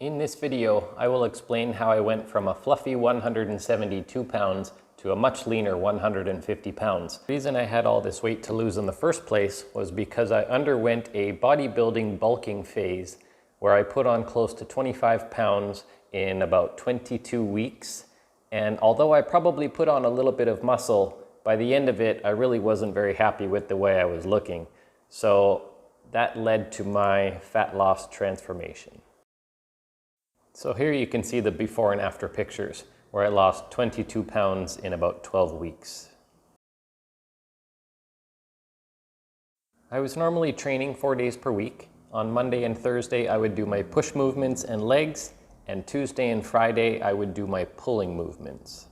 In this video, I will explain how I went from a fluffy 172 pounds to a much leaner 150 pounds. The reason I had all this weight to lose in the first place was because I underwent a bodybuilding bulking phase where I put on close to 25 pounds in about 22 weeks. And although I probably put on a little bit of muscle, by the end of it, I really wasn't very happy with the way I was looking. So that led to my fat loss transformation. So here you can see the before and after pictures where I lost 22 pounds in about 12 weeks. I was normally training 4 days per week. On Monday and Thursday I would do my push movements and legs, and Tuesday and Friday I would do my pulling movements.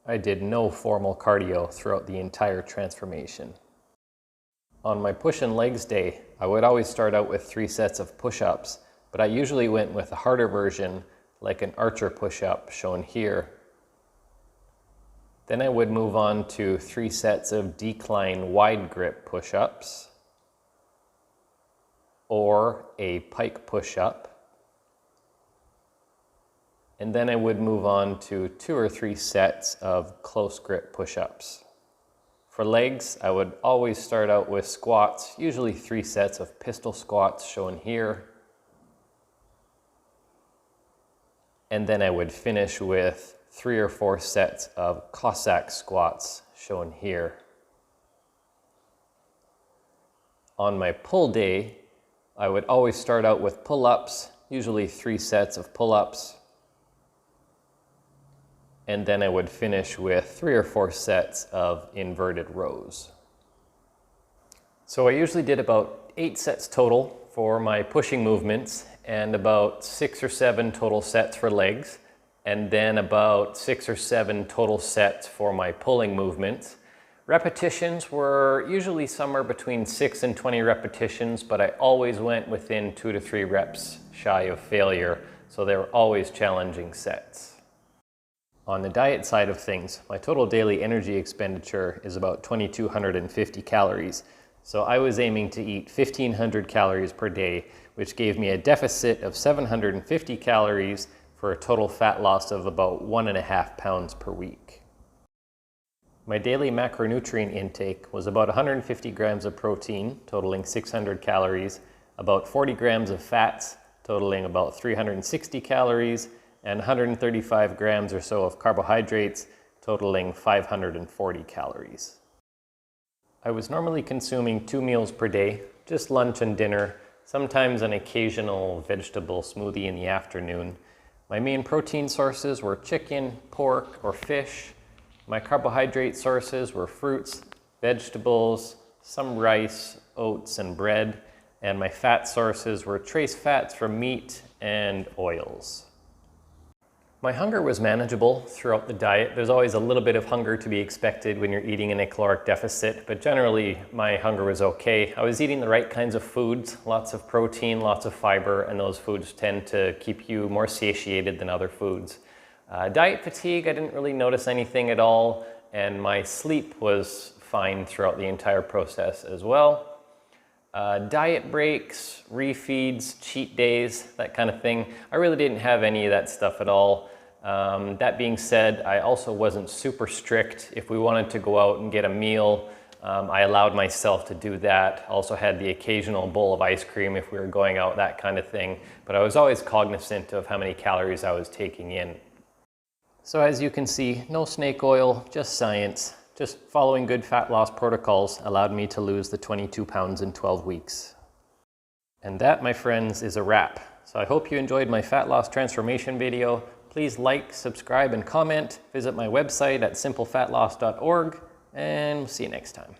I did no formal cardio throughout the entire transformation. On my push and legs day, I would always start out with 3 sets of push-ups, but I usually went with a harder version, like an archer push-up shown here. Then I would move on to 3 sets of decline wide grip push-ups, or a pike push-up. And then I would move on to 2 or 3 sets of close grip push-ups. For legs, I would always start out with squats, usually 3 sets of pistol squats shown here. And then I would finish with 3 or 4 sets of Cossack squats shown here. On my pull day, I would always start out with pull-ups, usually 3 sets of pull-ups. And then I would finish with 3 or 4 sets of inverted rows. So I usually did about 8 sets total for my pushing movements, and about 6 or 7 total sets for legs, and then about 6 or 7 total sets for my pulling movements. Repetitions were usually somewhere between 6 and 20 repetitions, but I always went within 2 to 3 reps shy of failure, so they were always challenging sets. On the diet side of things, my total daily energy expenditure is about 2,250 calories. So I was aiming to eat 1,500 calories per day, which gave me a deficit of 750 calories for a total fat loss of about 1.5 pounds per week. My daily macronutrient intake was about 150 grams of protein, totaling 600 calories, about 40 grams of fats, totaling about 360 calories, and 135 grams or so of carbohydrates, totaling 540 calories. I was normally consuming 2 meals per day, just lunch and dinner, sometimes an occasional vegetable smoothie in the afternoon. My main protein sources were chicken, pork, or fish. My carbohydrate sources were fruits, vegetables, some rice, oats, and bread. And my fat sources were trace fats from meat and oils. My hunger was manageable throughout the diet. There's always a little bit of hunger to be expected when you're eating in a caloric deficit, but generally my hunger was okay. I was eating the right kinds of foods, lots of protein, lots of fiber, and those foods tend to keep you more satiated than other foods. Diet fatigue, I didn't really notice anything at all, and my sleep was fine throughout the entire process as well. Diet breaks, refeeds, cheat days, that kind of thing. I really didn't have any of that stuff at all. That being said, I also wasn't super strict. If we wanted to go out and get a meal, I allowed myself to do that. Also had the occasional bowl of ice cream if we were going out, that kind of thing. But I was always cognizant of how many calories I was taking in. So as you can see, no snake oil, just science. Just following good fat loss protocols allowed me to lose the 22 pounds in 12 weeks. And that, my friends, is a wrap. So I hope you enjoyed my fat loss transformation video. Please like, subscribe, and comment. Visit my website at simplefatloss.org, and we'll see you next time.